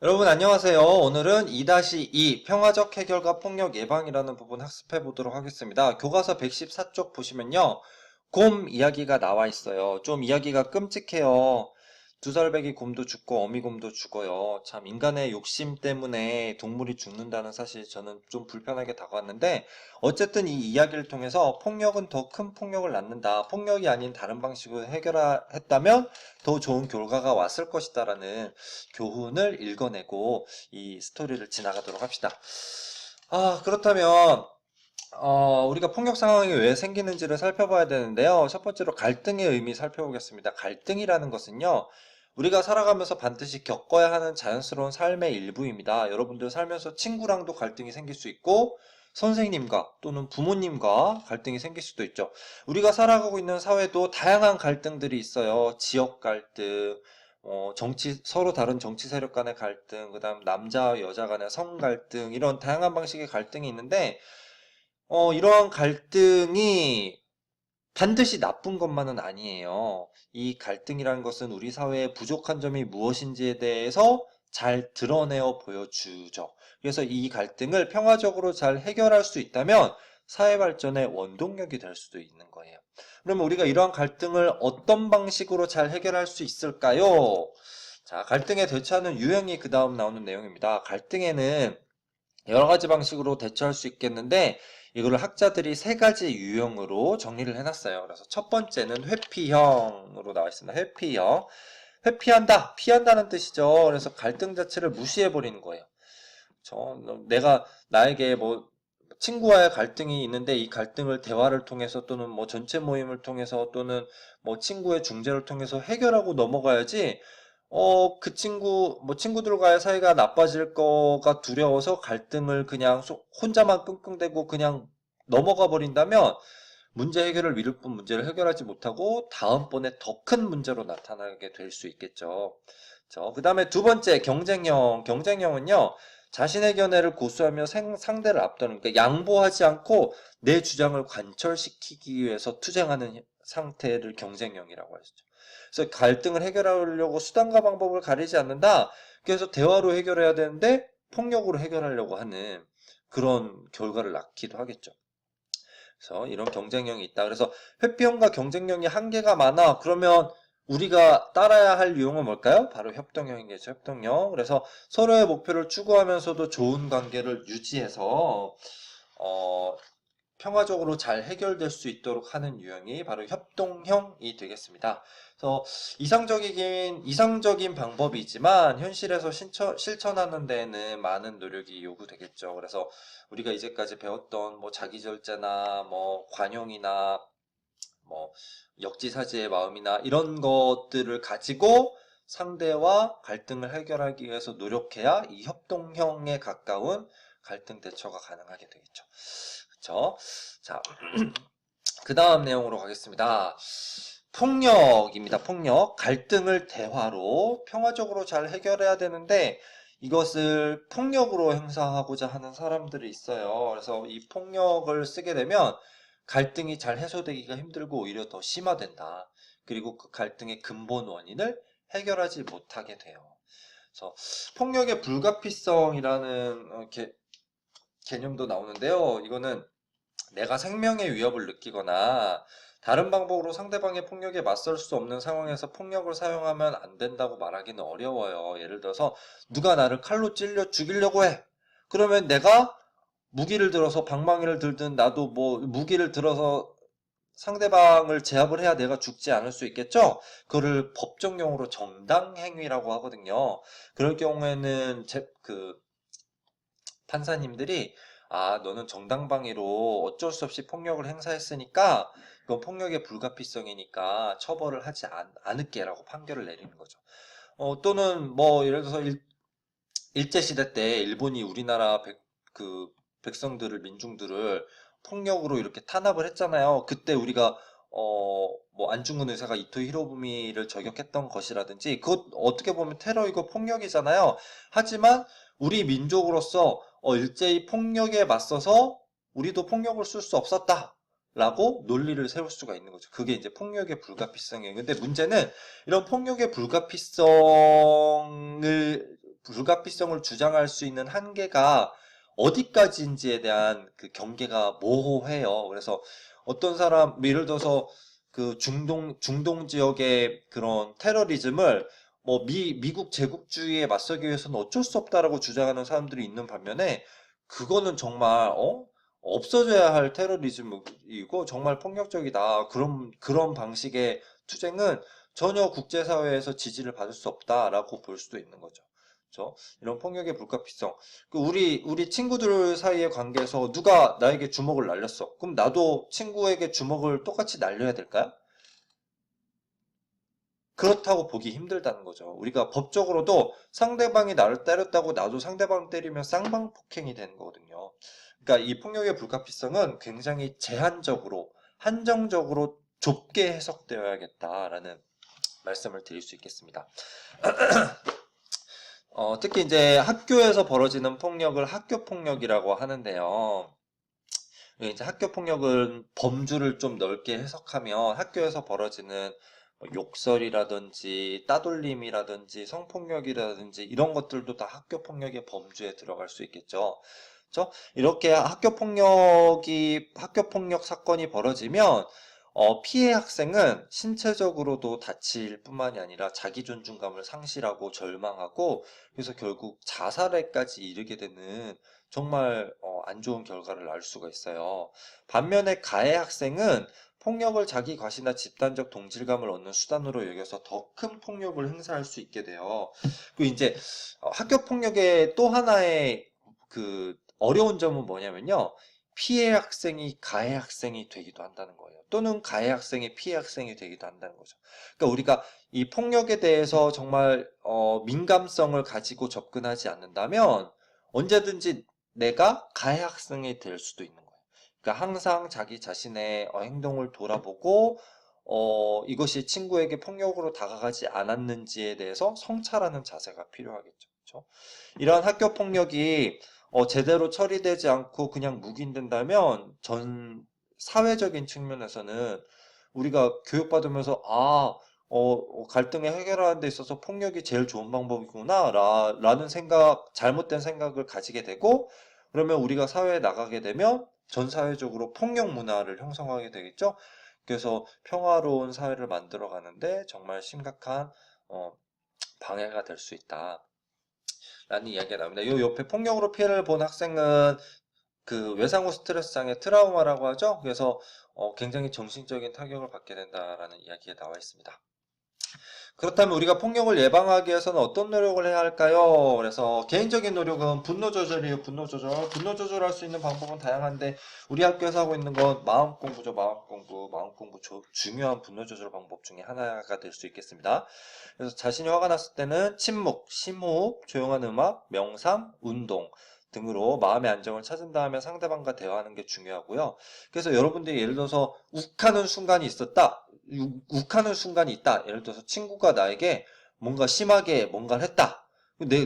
여러분 안녕하세요. 오늘은 2-2 평화적 해결과 폭력 예방이라는 부분 학습해 보도록 하겠습니다. 교과서 114쪽 보시면요. 곰 이야기가 나와 있어요. 좀 이야기가 끔찍해요. 두살배기 곰도 죽고 어미곰도 죽어요. 참 인간의 욕심 때문에 동물이 죽는다는 사실 저는 좀 불편하게 다가왔는데 어쨌든 이 이야기를 통해서 폭력은 더 큰 폭력을 낳는다. 폭력이 아닌 다른 방식으로 해결했다면 더 좋은 결과가 왔을 것이다라는 교훈을 읽어내고 이 스토리를 지나가도록 합시다. 그렇다면 우리가 폭력 상황이 왜 생기는지를 살펴봐야 되는데요. 첫 번째로 갈등의 의미 살펴보겠습니다. 갈등이라는 것은요, 우리가 살아가면서 반드시 겪어야 하는 자연스러운 삶의 일부입니다. 여러분들 살면서 친구랑도 갈등이 생길 수 있고, 선생님과 또는 부모님과 갈등이 생길 수도 있죠. 우리가 살아가고 있는 사회도 다양한 갈등들이 있어요. 지역 갈등, 서로 다른 정치 세력 간의 갈등, 그 다음 남자와 여자 간의 성 갈등, 이런 다양한 방식의 갈등이 있는데, 이러한 갈등이 반드시 나쁜 것만은 아니에요. 이 갈등이라는 것은 우리 사회의 부족한 점이 무엇인지에 대해서 잘 드러내어 보여주죠. 그래서 이 갈등을 평화적으로 잘 해결할 수 있다면 사회 발전의 원동력이 될 수도 있는 거예요. 그러면 우리가 이러한 갈등을 어떤 방식으로 잘 해결할 수 있을까요? 자, 갈등에 대처하는 유형이 그 다음 나오는 내용입니다. 갈등에는 여러 가지 방식으로 대처할 수 있겠는데 이거를 학자들이 세 가지 유형으로 정리를 해놨어요. 그래서 첫 번째는 회피형으로 나와 있습니다. 회피형. 회피한다, 피한다는 뜻이죠. 그래서 갈등 자체를 무시해버리는 거예요. 내가 나에게 뭐 친구와의 갈등이 있는데 이 갈등을 대화를 통해서 또는 뭐 전체 모임을 통해서 또는 뭐 친구의 중재를 통해서 해결하고 넘어가야지 그 뭐 친구들과의 사이가 나빠질 거가 두려워서 갈등을 그냥 혼자만 끙끙대고 그냥 넘어가 버린다면 문제 해결을 미룰 뿐 문제를 해결하지 못하고 다음번에 더 큰 문제로 나타나게 될 수 있겠죠. 그 다음에 두 번째 경쟁형. 경쟁형은요. 자신의 견해를 고수하며 상대를 압도하는, 그러니까 양보하지 않고 내 주장을 관철시키기 위해서 투쟁하는 상태를 경쟁형이라고 하시죠. 그래서 갈등을 해결하려고 수단과 방법을 가리지 않는다. 그래서 대화로 해결해야 되는데 폭력으로 해결하려고 하는 그런 결과를 낳기도 하겠죠. 그래서 이런 경쟁력이 있다. 그래서 회피형과 경쟁력이 한계가 많아. 그러면 우리가 따라야 할 유형은 뭘까요? 바로 협동형이겠죠. 협동형. 그래서 서로의 목표를 추구하면서도 좋은 관계를 유지해서 평화적으로 잘 해결될 수 있도록 하는 유형이 바로 협동형이 되겠습니다. 그래서 이상적인 방법이지만 현실에서 실천하는 데에는 많은 노력이 요구되겠죠. 그래서 우리가 이제까지 배웠던 뭐 자기절제나 뭐 관용이나 뭐 역지사지의 마음이나 이런 것들을 가지고 상대와 갈등을 해결하기 위해서 노력해야 이 협동형에 가까운 갈등 대처가 가능하게 되겠죠. 그렇죠? 자, 그 다음 내용으로 가겠습니다. 폭력입니다. 폭력. 갈등을 대화로 평화적으로 잘 해결해야 되는데 이것을 폭력으로 행사하고자 하는 사람들이 있어요. 그래서 이 폭력을 쓰게 되면 갈등이 잘 해소되기가 힘들고 오히려 더 심화된다. 그리고 그 갈등의 근본 원인을 해결하지 못하게 돼요. 그래서 폭력의 불가피성이라는 개념도 나오는데요. 이거는 내가 생명의 위협을 느끼거나 다른 방법으로 상대방의 폭력에 맞설 수 없는 상황에서 폭력을 사용하면 안 된다고 말하기는 어려워요. 예를 들어서 누가 나를 칼로 찔려 죽이려고 해. 그러면 내가 무기를 들어서 방망이를 들든 나도 뭐 무기를 들어서 상대방을 제압을 해야 내가 죽지 않을 수 있겠죠? 그거를 법정용어로 정당행위라고 하거든요. 그럴 경우에는 판사님들이 너는 정당방위로 어쩔 수 없이 폭력을 행사했으니까 그건 폭력의 불가피성이니까 처벌을 하지 않을게라고 판결을 내리는 거죠. 또는 뭐 예를 들어서 일제시대 때 일본이 우리나라 백성들을 민중들을 폭력으로 이렇게 탄압을 했잖아요. 그때 우리가 뭐 안중근 의사가 이토 히로부미를 저격했던 것이라든지 그것 어떻게 보면 테러이고 폭력이잖아요. 하지만 우리 민족으로서 일제히 폭력에 맞서서 우리도 폭력을 쓸 수 없었다. 라고 논리를 세울 수가 있는 거죠. 그게 이제 폭력의 불가피성이에요. 근데 문제는 이런 폭력의 불가피성을 불가피성을 주장할 수 있는 한계가 어디까지인지에 대한 그 경계가 모호해요. 그래서 어떤 사람, 예를 들어서 그 중동 지역의 그런 테러리즘을 뭐 미국 제국주의에 맞서기 위해서는 어쩔 수 없다라고 주장하는 사람들이 있는 반면에 그거는 정말 없어져야 할 테러리즘이고 정말 폭력적이다. 그런 방식의 투쟁은 전혀 국제사회에서 지지를 받을 수 없다라고 볼 수도 있는 거죠. 그렇죠? 이런 폭력의 불가피성. 우리 친구들 사이의 관계에서 누가 나에게 주먹을 날렸어. 그럼 나도 친구에게 주먹을 똑같이 날려야 될까요? 그렇다고 보기 힘들다는 거죠. 우리가 법적으로도 상대방이 나를 때렸다고 나도 상대방 때리면 쌍방폭행이 되는 거거든요. 그러니까 이 폭력의 불가피성은 굉장히 제한적으로, 한정적으로 좁게 해석되어야겠다라는 말씀을 드릴 수 있겠습니다. 특히 이제 학교에서 벌어지는 폭력을 학교 폭력이라고 하는데요. 이제 학교 폭력은 범주를 좀 넓게 해석하면 학교에서 벌어지는 뭐 욕설이라든지 따돌림이라든지 성폭력이라든지 이런 것들도 다 학교 폭력의 범주에 들어갈 수 있겠죠. 그렇죠? 이렇게 학교 폭력 사건이 벌어지면 피해 학생은 신체적으로도 다칠 뿐만이 아니라 자기 존중감을 상실하고 절망하고 그래서 결국 자살에까지 이르게 되는 정말 안 좋은 결과를 알 수가 있어요. 반면에 가해 학생은 폭력을 자기 과시나 집단적 동질감을 얻는 수단으로 여겨서 더 큰 폭력을 행사할 수 있게 돼요. 그리고 이제 학교 폭력의 또 하나의 그 어려운 점은 뭐냐면요. 피해 학생이 가해 학생이 되기도 한다는 거예요. 또는 가해 학생이 피해 학생이 되기도 한다는 거죠. 그러니까 우리가 이 폭력에 대해서 정말 민감성을 가지고 접근하지 않는다면 언제든지 내가 가해 학생이 될 수도 있는 거예요. 그러니까 항상 자기 자신의 행동을 돌아보고 이것이 친구에게 폭력으로 다가가지 않았는지에 대해서 성찰하는 자세가 필요하겠죠. 그렇죠? 이러한 학교 폭력이 제대로 처리되지 않고 그냥 묵인된다면 사회적인 측면에서는 우리가 교육받으면서 갈등을 해결하는 데 있어서 폭력이 제일 좋은 방법이구나 라는 잘못된 생각을 가지게 되고 그러면 우리가 사회에 나가게 되면 전 사회적으로 폭력 문화를 형성하게 되겠죠. 그래서 평화로운 사회를 만들어 가는데 정말 심각한 방해가 될 수 있다. 라는 이야기가 나옵니다. 요 옆에 폭력으로 피해를 본 학생은 그 외상후 스트레스 장애 트라우마라고 하죠. 그래서 굉장히 정신적인 타격을 받게 된다라는 이야기가 나와 있습니다. 그렇다면 우리가 폭력을 예방하기 위해서는 어떤 노력을 해야 할까요? 그래서 개인적인 노력은 분노 조절이에요. 분노 조절. 분노 조절할 수 있는 방법은 다양한데 우리 학교에서 하고 있는 건 마음 공부죠. 마음 공부 중요한 분노 조절 방법 중에 하나가 될 수 있겠습니다. 그래서 자신이 화가 났을 때는 침묵, 심호흡, 조용한 음악, 명상, 운동 등으로 마음의 안정을 찾은 다음에 상대방과 대화하는 게 중요하고요. 그래서 여러분들이 예를 들어서 욱하는 순간이 있었다. 욱하는 순간이 있다. 예를 들어서 친구가 나에게 뭔가 심하게 뭔가를 했다.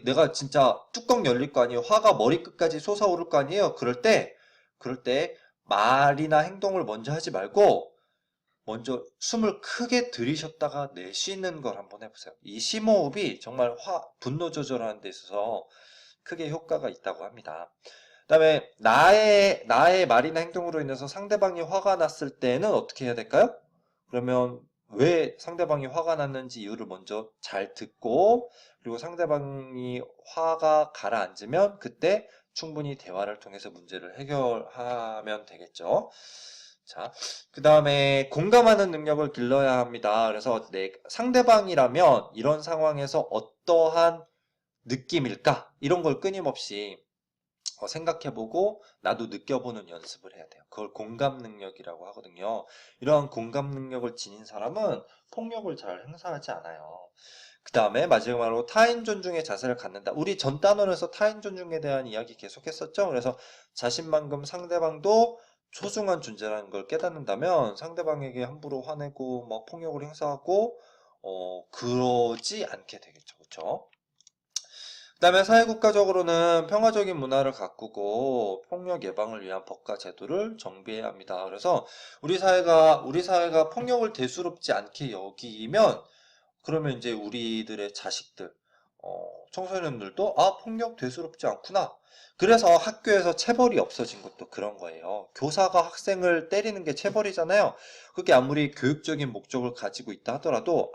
내가 진짜 뚜껑 열릴 거 아니에요. 화가 머리끝까지 솟아오를 거 아니에요. 그럴 때 말이나 행동을 먼저 하지 말고 먼저 숨을 크게 들이쉬었다가 내쉬는 걸 한번 해보세요. 이 심호흡이 정말 분노 조절하는 데 있어서 크게 효과가 있다고 합니다. 그다음에 나의 말이나 행동으로 인해서 상대방이 화가 났을 때는 어떻게 해야 될까요? 그러면 왜 상대방이 화가 났는지 이유를 먼저 잘 듣고 그리고 상대방이 화가 가라앉으면 그때 충분히 대화를 통해서 문제를 해결하면 되겠죠. 자, 그 다음에 공감하는 능력을 길러야 합니다. 그래서 상대방이라면 이런 상황에서 어떠한 느낌일까? 이런 걸 끊임없이 생각해보고 나도 느껴보는 연습을 해야 돼요. 그걸 공감 능력이라고 하거든요. 이러한 공감 능력을 지닌 사람은 폭력을 잘 행사하지 않아요. 그 다음에 마지막으로 타인 존중의 자세를 갖는다. 우리 전 단원에서 타인 존중에 대한 이야기 계속했었죠. 그래서 자신만큼 상대방도 소중한 존재라는 걸 깨닫는다면 상대방에게 함부로 화내고 막 폭력을 행사하고 그러지 않게 되겠죠. 그렇죠? 그다음에 사회국가적으로는 평화적인 문화를 가꾸고 폭력 예방을 위한 법과 제도를 정비해야 합니다. 그래서 우리 사회가 폭력을 대수롭지 않게 여기면 그러면 이제 우리들의 자식들 청소년들도 폭력 대수롭지 않구나. 그래서 학교에서 체벌이 없어진 것도 그런 거예요. 교사가 학생을 때리는 게 체벌이잖아요. 그게 아무리 교육적인 목적을 가지고 있다 하더라도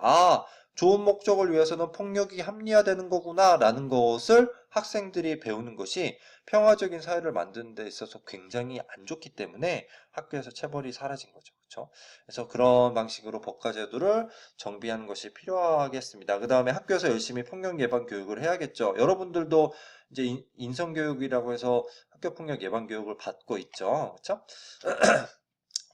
좋은 목적을 위해서는 폭력이 합리화되는 거구나 라는 것을 학생들이 배우는 것이 평화적인 사회를 만드는 데 있어서 굉장히 안 좋기 때문에 학교에서 체벌이 사라진 거죠. 그렇죠? 그래서 그런 방식으로 법과제도를 정비하는 것이 필요하겠습니다. 그 다음에 학교에서 열심히 폭력 예방 교육을 해야겠죠. 여러분들도 이제 인성교육이라고 해서 학교 폭력 예방 교육을 받고 있죠. 그렇죠?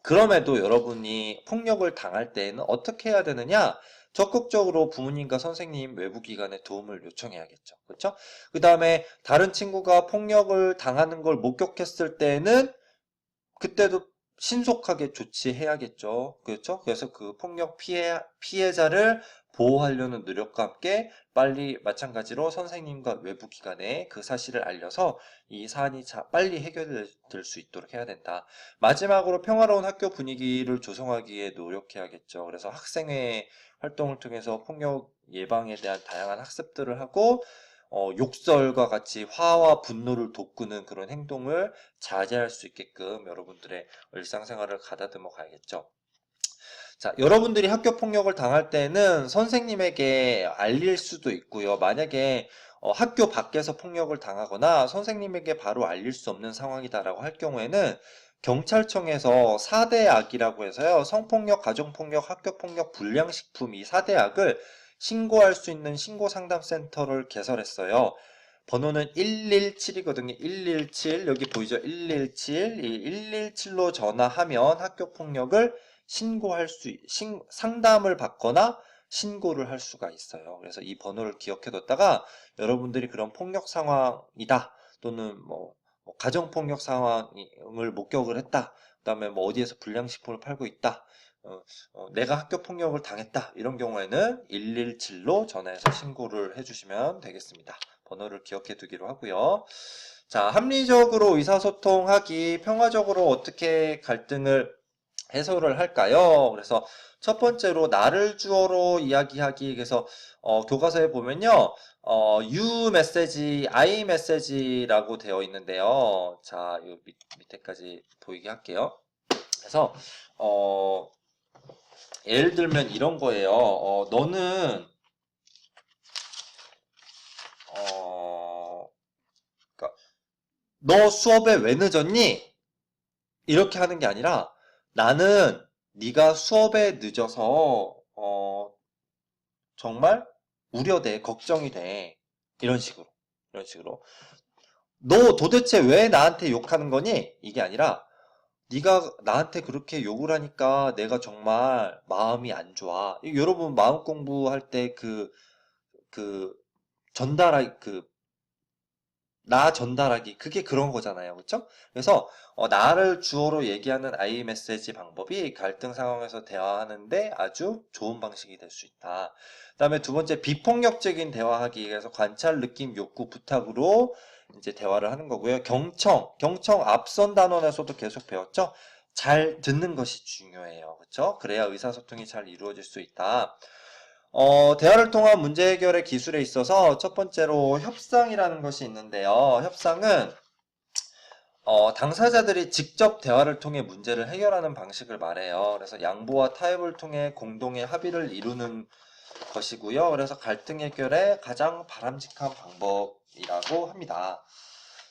그럼에도 여러분이 폭력을 당할 때에는 어떻게 해야 되느냐? 적극적으로 부모님과 선생님, 외부기관의 도움을 요청해야겠죠. 그렇죠? 그 다음에 다른 친구가 폭력을 당하는 걸 목격했을 때는 그때도 신속하게 조치해야겠죠. 그렇죠? 그래서 그 폭력 피해자를 보호하려는 노력과 함께 빨리 마찬가지로 선생님과 외부 기관에 그 사실을 알려서 이 사안이 빨리 해결될 수 있도록 해야 된다. 마지막으로 평화로운 학교 분위기를 조성하기 위해 노력해야겠죠. 그래서 학생회 활동을 통해서 폭력 예방에 대한 다양한 학습들을 하고 욕설과 같이 화와 분노를 돋구는 그런 행동을 자제할 수 있게끔 여러분들의 일상생활을 가다듬어 가야겠죠. 자, 여러분들이 학교 폭력을 당할 때는 선생님에게 알릴 수도 있고요. 만약에 학교 밖에서 폭력을 당하거나 선생님에게 바로 알릴 수 없는 상황이다라고 할 경우에는 경찰청에서 4대 악이라고 해서요. 성폭력, 가정폭력, 학교폭력, 불량식품 이 4대 악을 신고할 수 있는 신고상담센터를 개설했어요. 번호는 117이거든요. 117 여기 보이죠? 117 이 117로 전화하면 학교폭력을 상담을 받거나 신고를 할 수가 있어요. 그래서 이 번호를 기억해뒀다가 여러분들이 그런 폭력 상황이다 또는 가정폭력 상황을 목격을 했다. 그 다음에 어디에서 불량식품을 팔고 있다. 내가 학교폭력을 당했다. 이런 경우에는 117로 전화해서 신고를 해주시면 되겠습니다. 번호를 기억해 두기로 하고요. 자, 합리적으로 의사소통하기, 평화적으로 어떻게 갈등을 해소를 할까요? 그래서 첫 번째로 나를 주어로 이야기하기. 그래서 교과서에 보면요. you 메시지, I 메시지라고 되어 있는데요. 자, 이 밑에까지 보이게 할게요. 그래서 예를 들면 이런 거예요. 너는 그러니까 너 수업에 왜 늦었니? 이렇게 하는 게 아니라 나는 네가 수업에 늦어서 정말 우려돼, 걱정이 돼. 이런 식으로. 이런 식으로. 너 도대체 왜 나한테 욕하는 거니? 이게 아니라 네가 나한테 그렇게 욕을 하니까 내가 정말 마음이 안 좋아. 여러분 마음 공부할 때 그 전달할 나 전달하기 그게 그런 거잖아요. 그렇죠? 그래서 나를 주어로 얘기하는 I 메시지 방법이 갈등 상황에서 대화하는데 아주 좋은 방식이 될 수 있다. 그다음에 두 번째 비폭력적인 대화하기. 그래서 관찰, 느낌, 욕구, 부탁으로 이제 대화를 하는 거고요. 경청 앞선 단원에서도 계속 배웠죠. 잘 듣는 것이 중요해요. 그렇죠? 그래야 의사소통이 잘 이루어질 수 있다. 대화를 통한 문제 해결의 기술에 있어서 첫 번째로 협상이라는 것이 있는데요. 협상은 당사자들이 직접 대화를 통해 문제를 해결하는 방식을 말해요. 그래서 양보와 타협을 통해 공동의 합의를 이루는 것이고요. 그래서 갈등 해결의 가장 바람직한 방법이라고 합니다.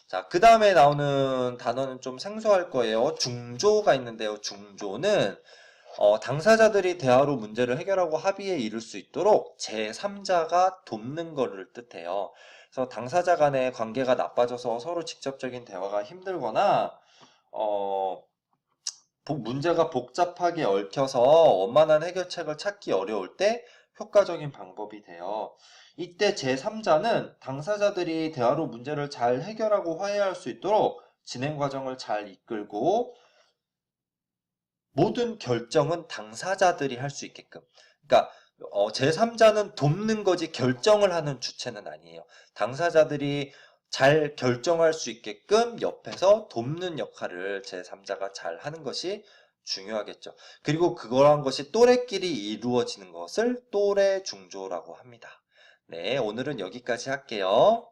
자, 그 다음에 나오는 단어는 좀 생소할 거예요. 중조가 있는데요. 중조는 당사자들이 대화로 문제를 해결하고 합의에 이를 수 있도록 제3자가 돕는 것을 뜻해요. 그래서 당사자 간의 관계가 나빠져서 서로 직접적인 대화가 힘들거나 문제가 복잡하게 얽혀서 원만한 해결책을 찾기 어려울 때 효과적인 방법이 돼요. 이때 제3자는 당사자들이 대화로 문제를 잘 해결하고 화해할 수 있도록 진행 과정을 잘 이끌고 모든 결정은 당사자들이 할 수 있게끔. 그러니까 제3자는 돕는 거지 결정을 하는 주체는 아니에요. 당사자들이 잘 결정할 수 있게끔 옆에서 돕는 역할을 제3자가 잘 하는 것이 중요하겠죠. 그리고 그러한 것이 또래끼리 이루어지는 것을 또래 중조라고 합니다. 네, 오늘은 여기까지 할게요.